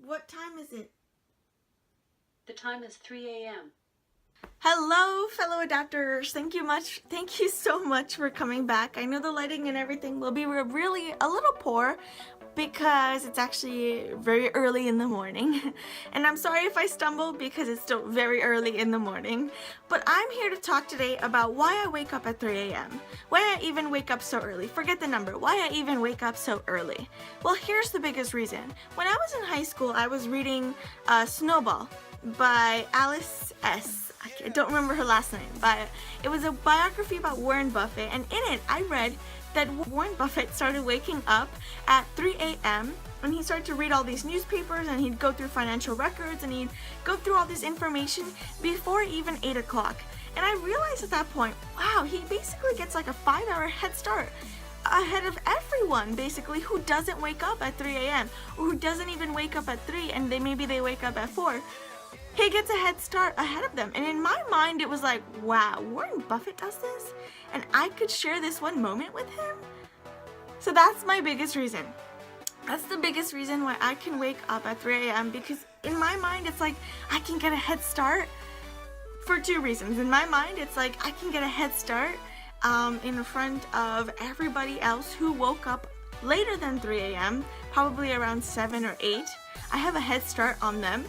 What time is it? The time is 3 a.m. Hello, fellow adapters. Thank you so much for coming back. I know the lighting and everything will be really a little poor because it's actually very early in the morning. And I'm sorry if I stumble because it's still very early in the morning. But I'm here to talk today about why I wake up at 3 a.m. Why I even wake up so early. Forget the number. Why I even wake up so early. Well, here's the biggest reason. When I was in high school, I was reading Snowball by Alice S. I don't remember her last name, but it was a biography about Warren Buffett, and in it I read that Warren Buffett started waking up at 3 a.m. and he started to read all these newspapers, and he'd go through financial records, and he'd go through all this information before even 8 o'clock. And I realized at that point, wow, he basically gets like a 5-hour head start ahead of everyone basically who doesn't wake up at 3 a.m. or who doesn't even wake up at 3 and maybe they wake up at 4. He gets a head start ahead of them. And in my mind, it was like, wow, Warren Buffett does this? And I could share this one moment with him? So that's my biggest reason. That's the biggest reason why I can wake up at 3 a.m. because in my mind, it's like I can get a head start for 2 reasons. In my mind, it's like I can get a head start in front of everybody else who woke up later than 3 a.m., probably around 7 or 8. I have a head start on them.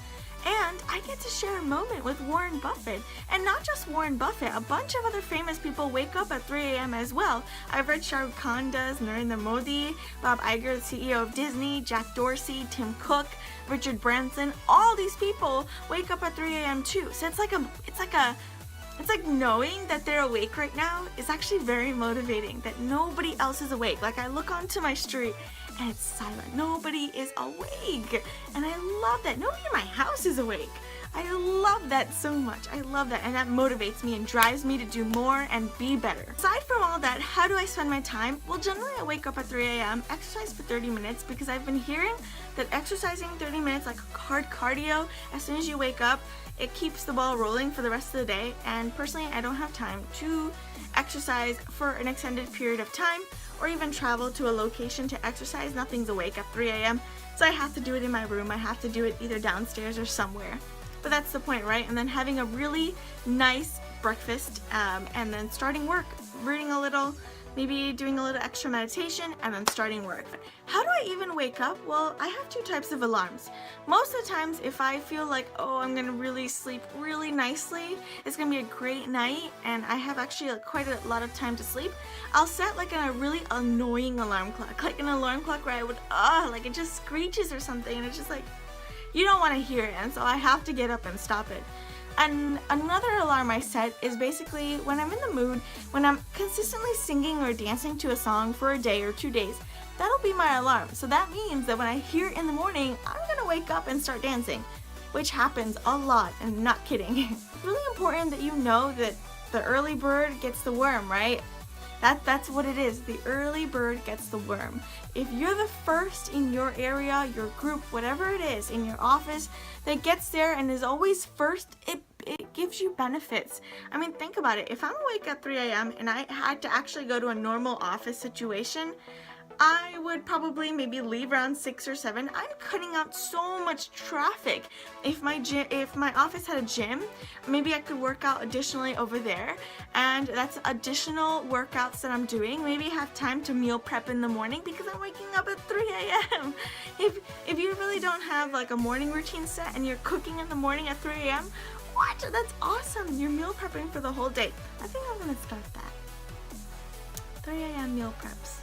And I get to share a moment with Warren Buffett. And not just Warren Buffett, a bunch of other famous people wake up at 3 a.m. as well. I've read Shah Rukh Khan does, Narendra Modi, Bob Iger, the CEO of Disney, Jack Dorsey, Tim Cook, Richard Branson. All these people wake up at 3 a.m. too. So it's like knowing that they're awake right now is actually very motivating, that nobody else is awake. Like I look onto my street and it's silent. Nobody is awake. And I love that. Nobody in my house is awake. I love that so much. I love that. And that motivates me and drives me to do more and be better. Aside from all that, how do I spend my time? Well, generally I wake up at 3 a.m., exercise for 30 minutes because I've been hearing that exercising 30 minutes, like hard cardio, as soon as you wake up, it keeps the ball rolling for the rest of the day. And personally, I don't have time to exercise for an extended period of time or even travel to a location to exercise. Nothing's awake at 3 a.m. So I have to do it in my room. I have to do it either downstairs or somewhere. But that's the point, right? And then having a really nice breakfast and then starting work, reading a little, maybe doing a little extra meditation, and then starting work. How do I even wake up? Well, I have 2 types of alarms. Most of the times, if I feel like, oh, I'm gonna really sleep really nicely, it's gonna be a great night, and I have actually quite a lot of time to sleep, I'll set like a really annoying alarm clock, like an alarm clock where I would, like it just screeches or something, and it's just like, you don't want to hear it, and so I have to get up and stop it. And another alarm I set is basically when I'm in the mood, when I'm consistently singing or dancing to a song for a day or 2 days. That'll be my alarm. So that means that when I hear it in the morning, I'm gonna wake up and start dancing, which happens a lot, and I'm not kidding. It's really important that you know that the early bird gets the worm, right? That's what it is. The early bird gets the worm. If you're the first in your area, your group, whatever it is, in your office that gets there and is always first, it gives you benefits. I mean, think about it. If I'm awake at 3 a.m. and I had to actually go to a normal office situation, I would probably maybe leave around 6 or 7. I'm cutting out so much traffic. If my office had a gym, maybe I could work out additionally over there, and that's additional workouts that I'm doing. Maybe have time to meal prep in the morning because I'm waking up at 3 a.m. If you really don't have like a morning routine set and you're cooking in the morning at 3 a.m., what? That's awesome. You're meal prepping for the whole day. I think I'm gonna start that. 3 a.m. meal preps.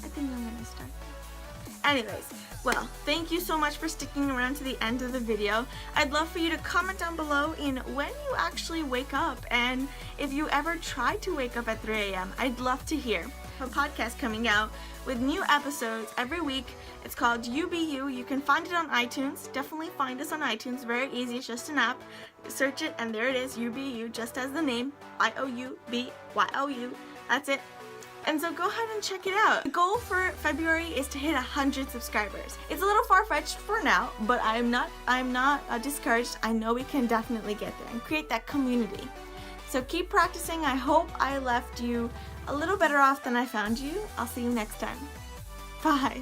I think I'm gonna start that. Anyways, well, thank you so much for sticking around to the end of the video. I'd love for you to comment down below in when you actually wake up, and if you ever try to wake up at 3 a.m. I'd love to hear. I have a podcast coming out with new episodes every week. It's called You Be You. You can find it on iTunes. Definitely find us on iTunes. Very easy. It's just an app. Search it and there it is. You Be You, just as the name. YOUBYOU. That's it. And so go ahead and check it out. The goal for February is to hit 100 subscribers. It's a little far-fetched for now, but I'm not discouraged. I know we can definitely get there and create that community. So keep practicing. I hope I left you a little better off than I found you. I'll see you next time. Bye.